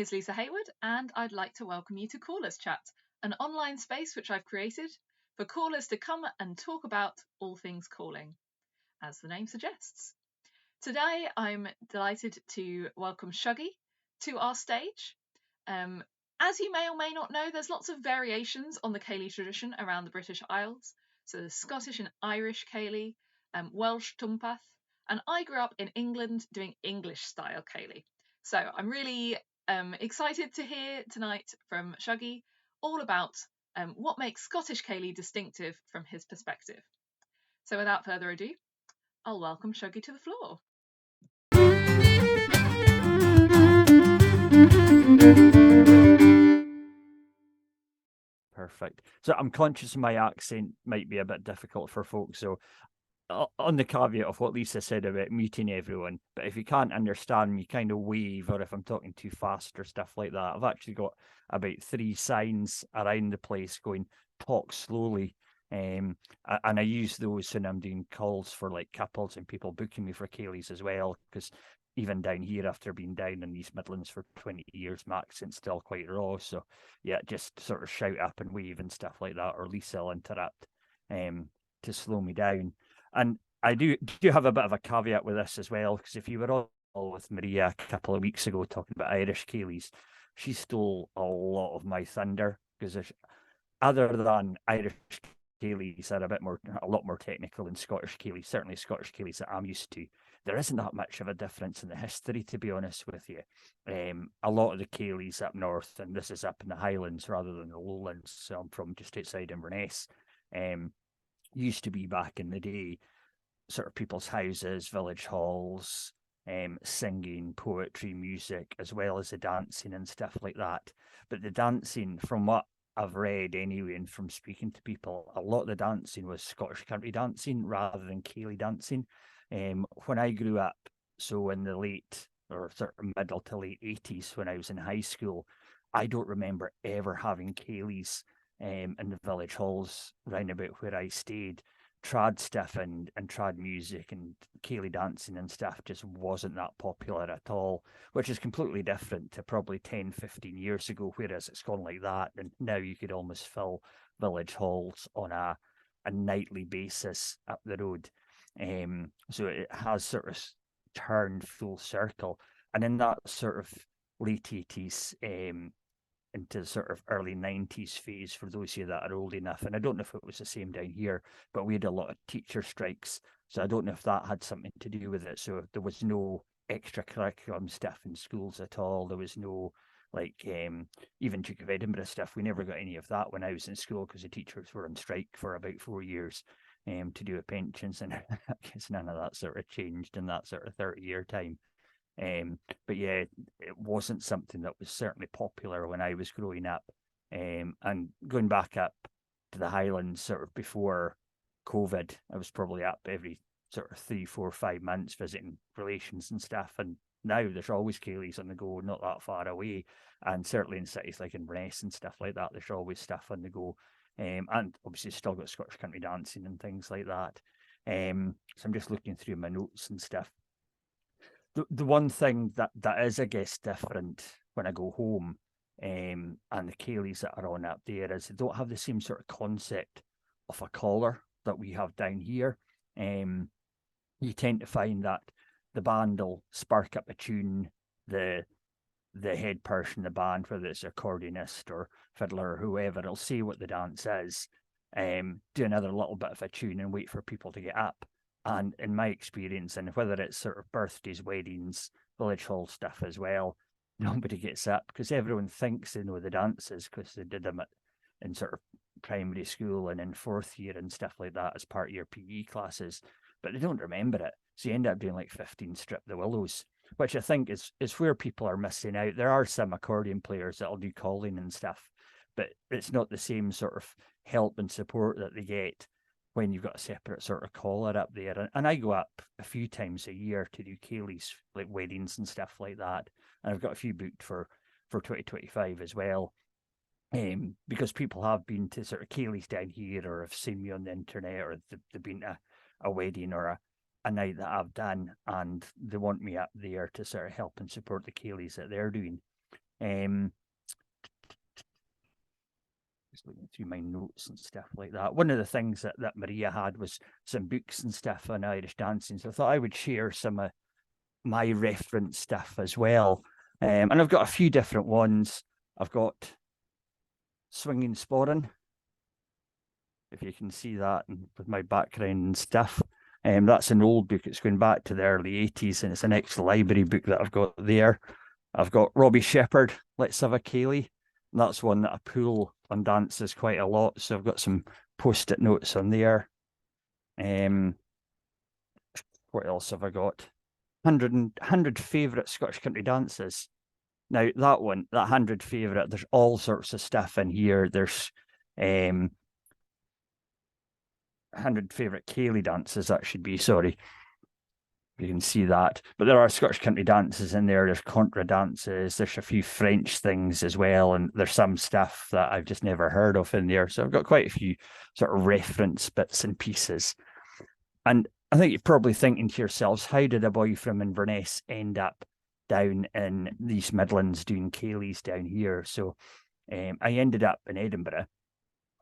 is Lisa Heywood, and I'd like to welcome you to Callers Chat, an online space which I've created for callers to come and talk about all things calling, as the name suggests. Today, I'm delighted to welcome Shuggie to our stage. As you may or may not know, there's lots of variations on the Ceilidh tradition around the British Isles. So there's Scottish and Irish Ceilidh, Welsh Tumpath, and I grew up in England doing English style Ceilidh. So I'm really excited to hear tonight from Shuggie all about what makes Scottish Ceilidh distinctive from his perspective. So without further ado, I'll welcome Shuggie to the floor. Perfect. So I'm conscious my accent might be a bit difficult for folks. So on the caveat of what Lisa said about muting everyone, but if you can't understand me, kind of wave, or if I'm talking too fast or stuff like that. I've actually got about 3 signs around the place going, talk slowly. And I use those when I'm doing calls for like couples and people booking me for Ceilidhs as well, because even down here, after being down in East Midlands for 20 years, my accent's still quite raw. So yeah, just sort of shout up and wave and stuff like that, or Lisa will interrupt to slow me down. And I do have a bit of a caveat with this as well, because if you were all with Maria a couple of weeks ago talking about Irish Ceilidhs, she stole a lot of my thunder, because other than Irish Ceilidhs are a lot more technical than Scottish Ceilidhs, certainly Scottish Ceilidhs that I'm used to. There isn't that much of a difference in the history, to be honest with you. A lot of the Ceilidhs up north, and this is up in the Highlands rather than the lowlands, so I'm from just outside Inverness, used to be back in the day sort of people's houses, village halls, singing, poetry, music, as well as the dancing and stuff like that. But the dancing, from what I've read anyway, and from speaking to people, a lot of the dancing was Scottish country dancing rather than Ceilidh dancing. When I grew up, so in the late or sort of middle to late 80s, when I was in high school, I don't remember ever having Ceilidhs in the village halls round about where I stayed. Trad stuff and trad music and Ceilidh dancing and stuff just wasn't that popular at all, which is completely different to probably 10, 15 years ago, whereas it's gone like that. And now you could almost fill village halls on a nightly basis up the road. So it has sort of turned full circle. And in that sort of late 80s, into sort of early 90s phase, for those of you that are old enough. And I don't know if it was the same down here, but we had a lot of teacher strikes. So I don't know if that had something to do with it. So there was no extracurriculum stuff in schools at all. There was no like even Duke of Edinburgh stuff. We never got any of that when I was in school, because the teachers were on strike for about 4 years to do with pensions. And I guess none of that sort of changed in that sort of 30-year time. But yeah, it wasn't something that was certainly popular when I was growing up. And going back up to the Highlands sort of before COVID, I was probably up every sort of 3, 4, 5 months visiting relations and stuff. And now there's always Ceilidhs on the go, not that far away. And certainly in cities like Inverness and stuff like that, there's always stuff on the go. And obviously still got Scottish country dancing and things like that. So I'm just looking through my notes and stuff. The one thing that is, I guess, different when I go home, and the Ceilidhs that are on up there, is they don't have the same sort of concept of a collar that we have down here. You tend to find that the band will spark up a tune, the head person in the band, whether it's accordionist or fiddler or whoever, will say what the dance is, do another little bit of a tune and wait for people to get up. And in my experience, and whether it's sort of birthdays, weddings, village hall stuff as well, nobody gets up because everyone thinks they know the dances because they did them in sort of primary school and in 4th year and stuff like that as part of your PE classes, but they don't remember it. So you end up doing like 15 Strip the Willows, which I think is where people are missing out. There are some accordion players that'll do calling and stuff, but it's not the same sort of help and support that they get when you've got a separate sort of collar up there. And I go up a few times a year to do Ceilidhs, like weddings and stuff like that. And I've got a few booked for 2025 as well. Because people have been to sort of Ceilidhs down here, or have seen me on the internet, or they've been to a wedding or a night that I've done, and they want me up there to sort of help and support the Ceilidhs that they're doing. Just looking through my notes and stuff like that. One of the things that Maria had was some books and stuff on Irish dancing. So I thought I would share some of my reference stuff as well. And I've got a few different ones. I've got Swinging Sporran, if you can see that with my background and stuff. That's an old book. It's going back to the early 80s, and it's an ex-library book that I've got there. I've got Robbie Shepherd, Let's Have a Ceilidh. That's one that I pull on dances quite a lot, so I've got some post-it notes on there. What else have I got? 100 favourite Scottish country dances. Now, that 100 favourite, there's all sorts of stuff in here. There's 100 favourite Ceilidh dances, that should be, sorry. You can see that. But there are Scottish country dances in there. There's contra dances. There's a few French things as well. And there's some stuff that I've just never heard of in there. So I've got quite a few sort of reference bits and pieces. And I think you're probably thinking to yourselves, how did a boy from Inverness end up down in the East Midlands doing Ceilidhs down here? So I ended up in Edinburgh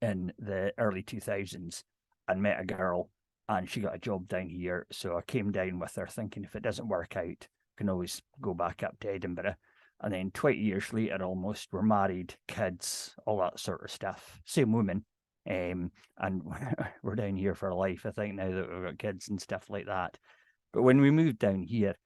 in the early 2000s and met a girl, and she got a job down here. So I came down with her thinking if it doesn't work out, I can always go back up to Edinburgh. And then 20 years later, almost, we're married, kids, all that sort of stuff. Same woman. And we're down here for life, I think, now that we've got kids and stuff like that. But when we moved down here,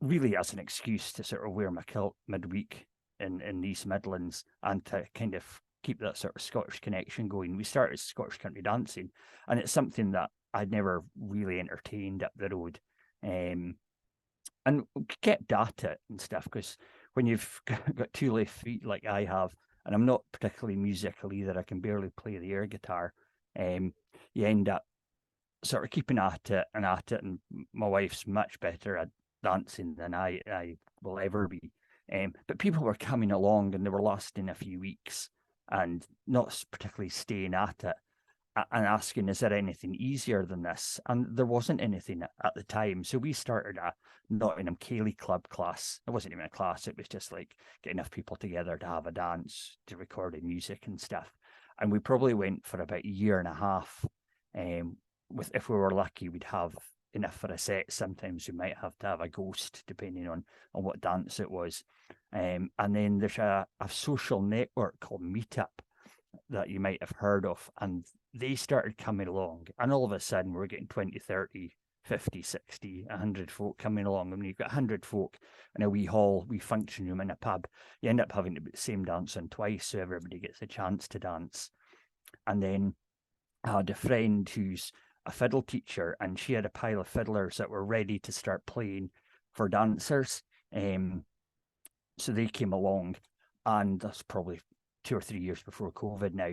really as an excuse to sort of wear my kilt midweek in East Midlands and to kind of keep that sort of Scottish connection going, we started Scottish country dancing, and it's something that I'd never really entertained up the road, and kept at it and stuff, because when you've got two left feet like I have, and I'm not particularly musical either, I can barely play the air guitar, you end up sort of keeping at it, and my wife's much better at dancing than I will ever be. But people were coming along and they were lasting a few weeks and not particularly staying at it and asking, is there anything easier than this? And there wasn't anything at the time. So we started a Nottingham Ceilidh Club class. It wasn't even a class. It was just like get enough people together to have a dance, to record the music and stuff. And we probably went for about a year and a half. If we were lucky, we'd have enough for a set. Sometimes we might have to have a ghost, depending on what dance it was. And then there's a social network called Meetup that you might have heard of, and they started coming along, and all of a sudden we're getting 20, 30, 50, 60, 100 folk coming along. And when you've got 100 folk in a wee hall, wee function room in a pub, you end up having to put the same dance on twice so everybody gets a chance to dance. And then I had a friend who's a fiddle teacher, and she had a pile of fiddlers that were ready to start playing for dancers. So they came along, and that's probably 2 or 3 years before COVID now.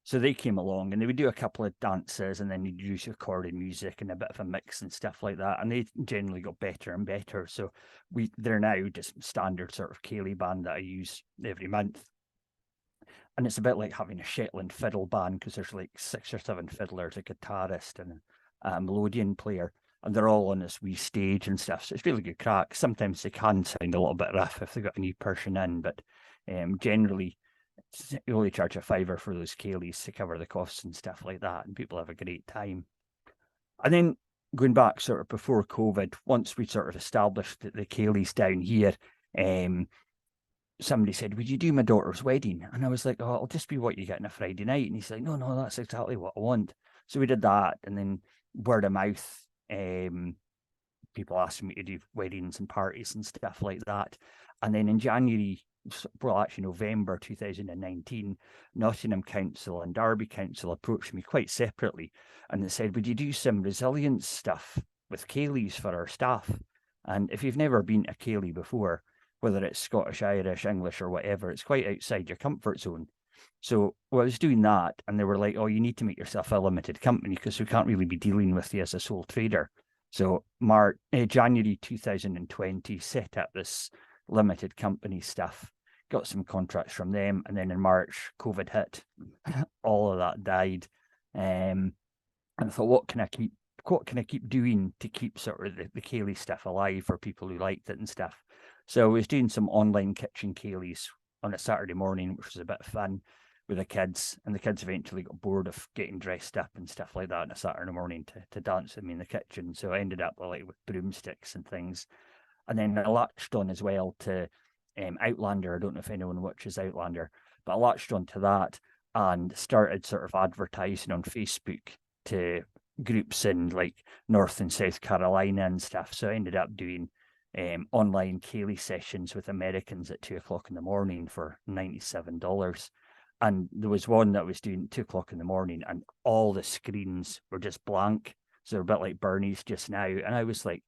So they came along and they would do a couple of dances, and then you'd use recorded music and a bit of a mix and stuff like that. And they generally got better and better. So they're now just standard sort of Ceilidh band that I use every month. And it's a bit like having a Shetland fiddle band, because there's like 6 or 7 fiddlers, a guitarist and a melodeon player, and they're all on this wee stage and stuff. So it's really good crack. Sometimes they can sound a little bit rough if they've got a new person in, but generally you only charge a fiver for those Ceilidhs to cover the costs and stuff like that, and people have a great time. And then going back sort of before COVID, once we sort of established the Ceilidhs down here, somebody said, would you do my daughter's wedding? And I was like, oh, it'll just be what you get on a Friday night. And he's like, no, that's exactly what I want. So we did that, and then word of mouth, people asking me to do weddings and parties and stuff like that. And then in November 2019, Nottingham Council and Derby Council approached me quite separately, and they said, would you do some resilience stuff with Ceilidhs for our staff? And if you've never been to Ceilidh before, whether it's Scottish, Irish, English, or whatever, it's quite outside your comfort zone. So I was doing that, and they were like, oh, you need to make yourself a limited company, because we can't really be dealing with you as a sole trader. So January 2020, set up this limited company stuff, got some contracts from them, and then in March, COVID hit. All of that died. And I thought, what can I keep doing to keep sort of the Ceilidh stuff alive for people who liked it and stuff? So I was doing some online kitchen Ceilidhs on a Saturday morning, which was a bit of fun with the kids. And the kids eventually got bored of getting dressed up and stuff like that on a Saturday morning to dance with me in the kitchen. So I ended up with broomsticks and things. And then I latched on as well to Outlander. I don't know if anyone watches Outlander, but I latched on to that and started sort of advertising on Facebook to groups in like North and South Carolina and stuff. So I ended up doing online Ceilidh sessions with Americans at 2 o'clock in the morning for $97. And there was one that was doing 2 o'clock in the morning, and all the screens were just blank. So they're a bit like Bernie's just now. And I was like,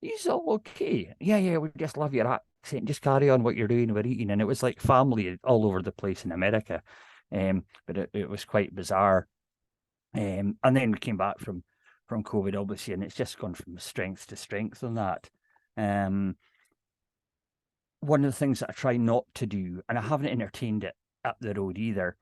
"He's all okay. Yeah, we just love your accent. Just carry on what you're doing. We're eating." And it was like family all over the place in America. But it was quite bizarre. And then we came back from COVID, obviously, and it's just gone from strength to strength on that. One of the things that I try not to do, and I haven't entertained it up the road either,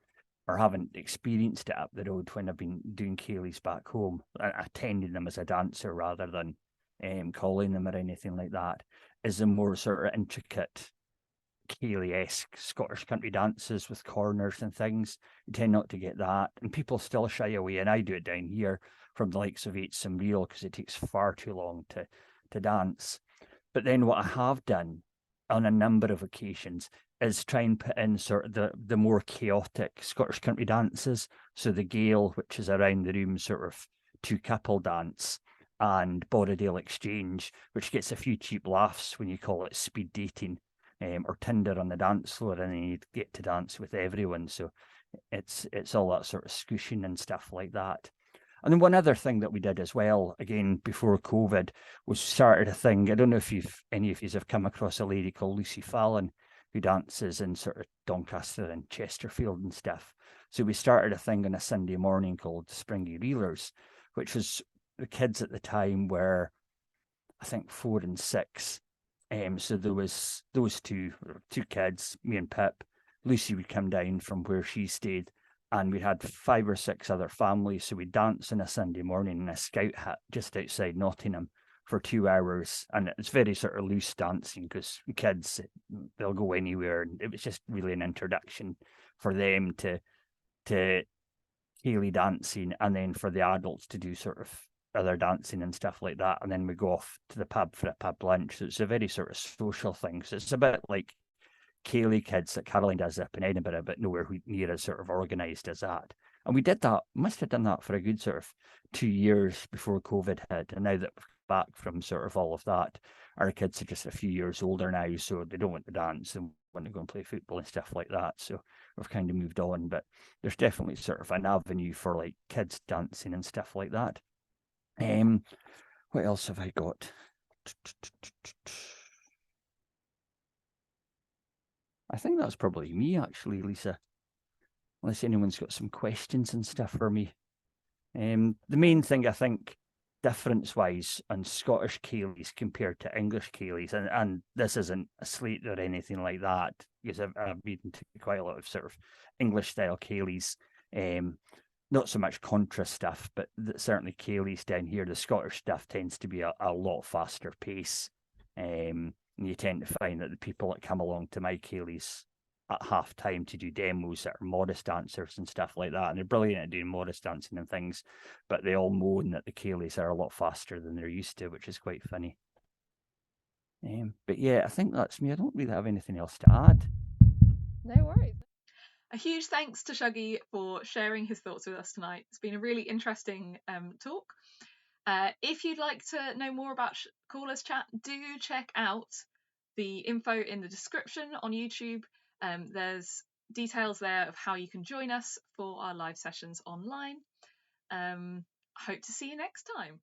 or haven't experienced it up the road when I've been doing Ceilidhs back home, attending them as a dancer rather than calling them or anything like that, is the more sort of intricate Ceilidh-esque Scottish country dances with corners and things. You tend not to get that, and people still shy away, and I do it down here from the likes of Eight Some Real because it takes far too long to dance. But then what I have done on a number of occasions is try and put in sort of the more chaotic Scottish country dances. So the Gale, which is around the room sort of two couple dance, and Borrowdale Exchange, which gets a few cheap laughs when you call it speed dating or Tinder on the dance floor, and then you get to dance with everyone. So it's all that sort of squishing and stuff like that. And then one other thing that we did as well, again before COVID, was started a thing. I don't know if any of you have come across a lady called Lucy Fallon, who dances in sort of Doncaster and Chesterfield and stuff. So we started a thing on a Sunday morning called Springy Reelers, which was the kids at the time were, I think, 4 and 6. So there was those two kids, me and Pip. Lucy would come down from where she stayed, and we had 5 or 6 other families. So we danced on a Sunday morning in a scout hut just outside Nottingham for 2 hours, and it's very sort of loose dancing because kids, they'll go anywhere, and it was just really an introduction for them to Ceilidh dancing, and then for the adults to do sort of other dancing and stuff like that, and then we go off to the pub for a pub lunch. So it's a very sort of social thing. So it's a bit like Ceilidh Kids that Caroline does up in Edinburgh, but nowhere near as sort of organised as that. And we did that, must have done that for a good sort of 2 years before COVID hit. And now that we're back from sort of all of that, our kids are just a few years older now, so they don't want to dance and want to go and play football and stuff like that. So we've kind of moved on, but there's definitely sort of an avenue for like kids dancing and stuff like that. What else have I got? I think that's probably me, actually, Lisa. Unless anyone's got some questions and stuff for me. The main thing, I think, difference-wise on Scottish Ceilidhs compared to English Ceilidhs, and this isn't a slate or anything like that, because I've been to quite a lot of sort of English-style Ceilidhs. Not so much contra stuff, but certainly Ceilidhs down here, the Scottish stuff tends to be a lot faster pace. And you tend to find that the people that come along to my Ceilidhs at half time to do demos that are modest dancers and stuff like that, and they're brilliant at doing modest dancing and things, but they all moan that the Ceilidhs are a lot faster than they're used to, which is quite funny. But yeah, I think that's me. I don't really have anything else to add. No worries. A huge thanks to Shuggie for sharing his thoughts with us tonight. It's been a really interesting talk. If you'd like to know more about Callers Chat, do check out the info in the description on YouTube. There's details there of how you can join us for our live sessions online. Hope to see you next time.